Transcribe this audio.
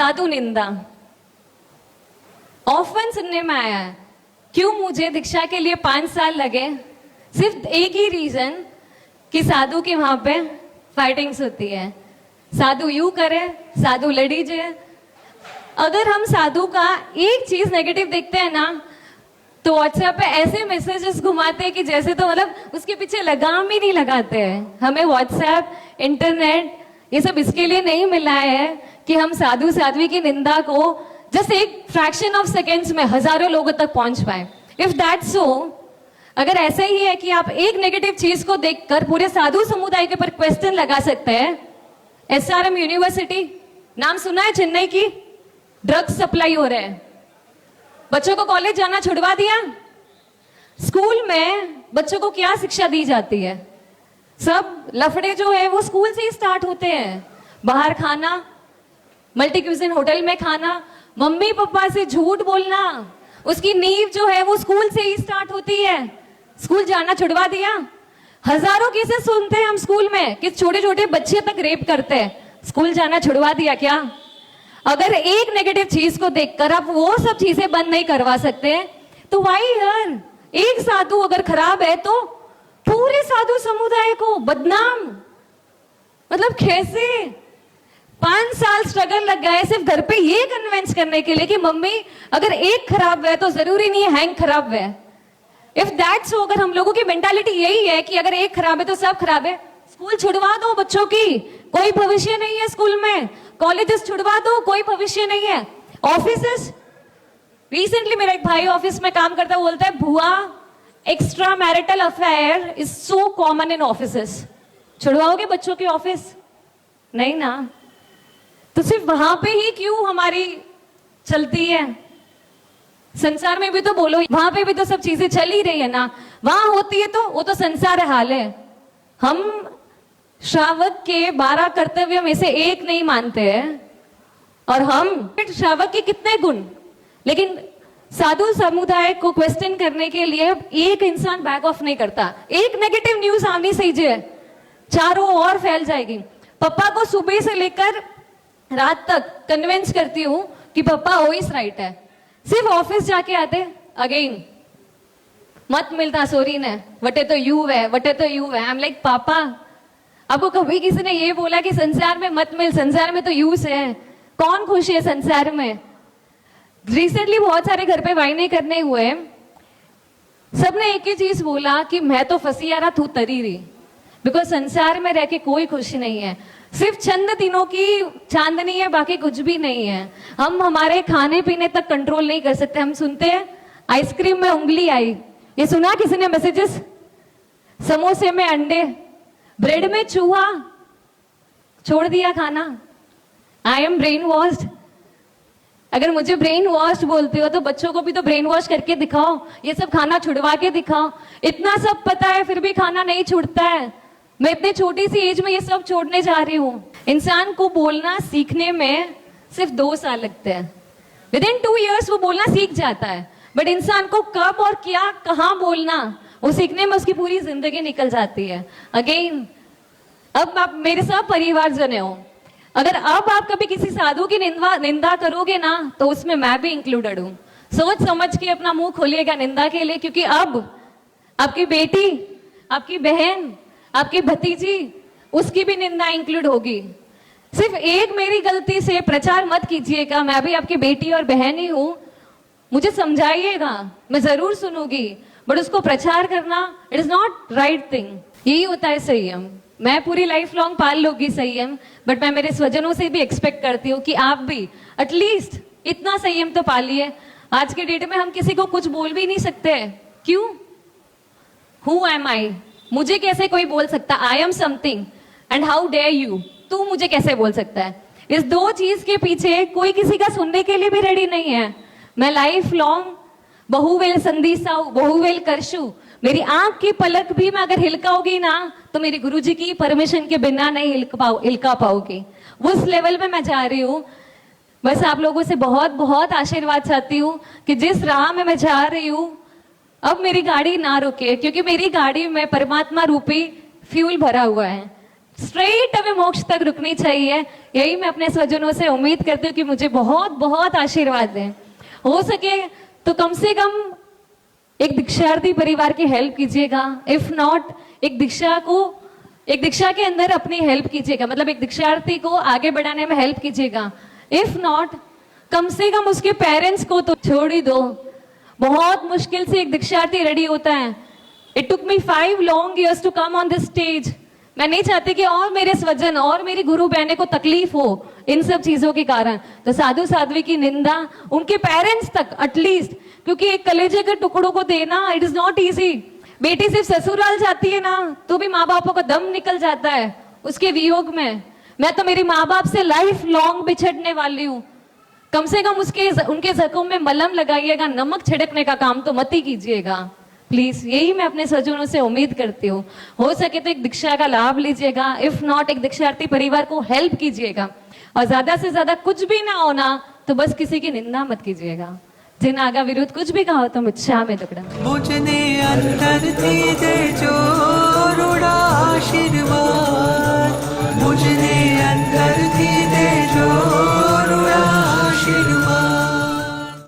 साधु निंदा ऑफन सुनने में आया है। क्यों मुझे दीक्षा के लिए 5 साल लगे? सिर्फ एक ही रीजन कि साधु की वहां पे फाइटिंग्स होती है। साधु यू करे, साधु लड़ीजिए। अगर हम साधु का एक चीज नेगेटिव देखते हैं ना, तो व्हाट्सएप पे ऐसे मैसेजेस घुमाते हैं कि जैसे तो मतलब उसके पीछे लगाम ही नहीं लगाते हैं। हमें व्हाट्सएप, इंटरनेट ये सब इसके लिए नहीं मिला है कि हम साधु साध्वी की निंदा को जस्ट एक फ्रैक्शन ऑफ सेकेंड्स में हजारों लोगों तक पहुंच पाए। इफ दैट सो, अगर ऐसा ही है कि आप एक नेगेटिव चीज को देखकर पूरे साधु समुदाय के ऊपर क्वेश्चन लगा सकते हैं। एसआरएम यूनिवर्सिटी नाम सुना है? चेन्नई की ड्रग्स सप्लाई हो रहे हैं, बच्चों को कॉलेज जाना छुड़वा दिया। स्कूल में बच्चों को क्या शिक्षा दी जाती है? सब लफड़े जो है वो स्कूल से ही स्टार्ट होते हैं। बाहर खाना, मल्टी क्यूजिन होटल में खाना, मम्मी पापा से झूठ बोलना, उसकी नींव जो है वो स्कूल से ही स्टार्ट होती है। स्कूल जाना छुड़वा दिया। हजारों केसेस सुनते हैं हम स्कूल में कि छोटे छोटे बच्चे तक रेप करते हैं। स्कूल जाना छुड़वा दिया क्या? अगर एक नेगेटिव चीज को देखकर आप वो सब चीजें बंद नहीं करवा सकते, तो वाई यार, एक साधु अगर खराब है तो पूरे साधु समुदाय को बदनाम, मतलब कैसे? 5 साल स्ट्रगल लग गए सिर्फ घर पे ये कन्विंस करने के लिए कि मम्मी अगर एक खराब है तो जरूरी नहीं है हैंग खराब है। इफ दैट्स, अगर हम लोगों की मेंटालिटी यही है कि अगर एक खराब है तो सब खराब है, स्कूल छुड़वा दो बच्चों की, कोई भविष्य नहीं है स्कूल में। कॉलेजेस छुड़वा दो, कोई भविष्य नहीं है। ऑफिसेस, रिसेंटली मेरा एक भाई ऑफिस में काम करता है, बोलता है भुआ extra marital affair is so common in offices. छुड़वाओगे बच्चों की ऑफिस? नहीं ना। तो सिर्फ वहां पे ही क्यों हमारी चलती है? संसार में भी तो बोलो, वहां पे भी तो सब चीजें चल ही रही है ना। वहां होती है तो वो तो संसार हाल है। हम श्रावक के 12 कर्तव्य में से एक नहीं मानते हैं, और हम श्रावक के कितने गुण, लेकिन साधु समुदाय को क्वेश्चन करने के लिए एक इंसान बैक ऑफ नहीं करता। एक नेगेटिव न्यूज आनी चाहिए, चारों ओर फैल जाएगी। पापा को सुबह से लेकर रात तक कन्विंस करती हूँ कि पापा वॉइस राइट है। सिर्फ ऑफिस जाके आते अगेन मत मिलता सोरी ने, वटे तो यू है, वटे तो यू है। आई एम लाइक पापा, आपको कभी किसी ने ये बोला कि संसार में मत मिल, संसार में तो यूज है? कौन खुश है संसार में? रिसेंटली बहुत सारे घर पे वाइने करने हुए, सबने एक ही चीज बोला कि मैं तो फंसी आ रहा, तू तरी रही। बिकॉज संसार में रह के कोई खुशी नहीं है, सिर्फ चंद दिनों की चांदनी है, बाकी कुछ भी नहीं है। हम हमारे खाने पीने तक कंट्रोल नहीं कर सकते। हम सुनते हैं आइसक्रीम में उंगली आई, ये सुना किसी ने मैसेजेस? समोसे में अंडे, ब्रेड में चूहा, छोड़ दिया खाना। I am brain washed. अगर मुझे ब्रेन वॉश बोलते हो तो बच्चों को भी तो ब्रेन वॉश करके दिखाओ, ये सब खाना छुड़वा के दिखाओ। इतना सब पता है फिर भी खाना नहीं छूटता है। मैं इतनी छोटी सी एज में ये सब छोड़ने जा रही हूँ। इंसान को बोलना सीखने में सिर्फ 2 साल लगते हैं। विद इन 2 years वो बोलना सीख जाता है, बट इंसान को कब और क्या कहाँ बोलना, वो सीखने में उसकी पूरी जिंदगी निकल जाती है। अगेन, अब आप मेरे सब परिवारजन हो, अगर अब आप कभी किसी साधु की निंदा करोगे ना, तो उसमें मैं भी इंक्लूडेड हूँ। सोच समझ के अपना मुंह खोलिएगा निंदा के लिए, क्योंकि अब आपकी बेटी, आपकी बहन, आपकी भतीजी, उसकी भी निंदा इंक्लूड होगी। सिर्फ एक मेरी गलती से प्रचार मत कीजिएगा। मैं भी आपकी बेटी और बहन ही हूँ, मुझे समझाइएगा, मैं जरूर सुनूंगी, बट उसको प्रचार करना it is not right thing. यही होता है संयम। मैं पूरी लाइफ लॉन्ग पाल लूंगी संयम, बट मैं मेरे स्वजनों से भी एक्सपेक्ट करती हूँ कि आप भी एटलीस्ट इतना संयम तो पालिए। आज के डेट में हम किसी को कुछ बोल भी नहीं सकते। क्यों? Who am I? मुझे कैसे कोई बोल सकता? I am something and how dare you? तू मुझे कैसे बोल सकता है? इस 2 चीज के पीछे कोई किसी का सुनने के लिए भी रेडी नहीं है। मैं लाइफ लॉन्ग बहुवेल संदीसाऊ, बहुवेल करशु, मेरी आंख की पलक भी मैं अगर हिलकाऊंगी ना, तो मेरी गुरुजी की परमिशन के बिना नहीं हिलका पाऊंगी। उस लेवल में मैं जा रही हूँ। बस आप लोगों से बहुत बहुत आशीर्वाद चाहती हूँ कि जिस राह में मैं जा रही हूँ, अब मेरी गाड़ी ना रुके, क्योंकि मेरी गाड़ी में परमात्मा रूपी फ्यूल भरा हुआ है। स्ट्रेट अवे मोक्ष तक रुकनी चाहिए। यही मैं अपने स्वजनों से उम्मीद करती हूँ कि मुझे बहुत बहुत आशीर्वाद दें। हो सके तो कम से कम एक दीक्षार्थी परिवार की हेल्प कीजिएगा। इफ नॉट एक दीक्षा के अंदर अपनी हेल्प कीजिएगा, मतलब एक दीक्षार्थी को आगे बढ़ाने में हेल्प कीजिएगा। इफ नॉट कम से कम उसके पेरेंट्स को तो छोड़ ही दो। बहुत मुश्किल से एक दीक्षार्थी रेडी होता है। It took me 5 long years to come on this stage. मैं नहीं चाहती कि और मेरे स्वजन और मेरी गुरु बहने को तकलीफ हो इन सब चीजों के कारण। तो साधु साध्वी की निंदा उनके पेरेंट्स तक एटलीस्ट, क्योंकि एक कलेजे के टुकड़ों को देना इट इज नॉट इजी। बेटी सिर्फ ससुराल जाती है ना तो भी माँ बापों का दम निकल जाता है उसके वियोग में। मैं तो मेरे माँ बाप से लाइफ लॉन्ग बिछड़ने वाली हूँ। कम से कम उनके जख्म में मलहम लगाइएगा, नमक छिड़कने का काम तो मत ही कीजिएगा प्लीज। यही मैं अपने स्वजनों से उम्मीद करती हूँ। हो सके तो एक दीक्षा का लाभ लीजिएगा। इफ नॉट एक दीक्षार्थी परिवार को हेल्प कीजिएगा। और ज्यादा से ज्यादा कुछ भी ना होना तो बस किसी की निंदा मत कीजिएगा। जिन आगा विरुद्ध कुछ भी कहा तो मिच्छा में दुकड़ा। मुझने अंतर थी दे जो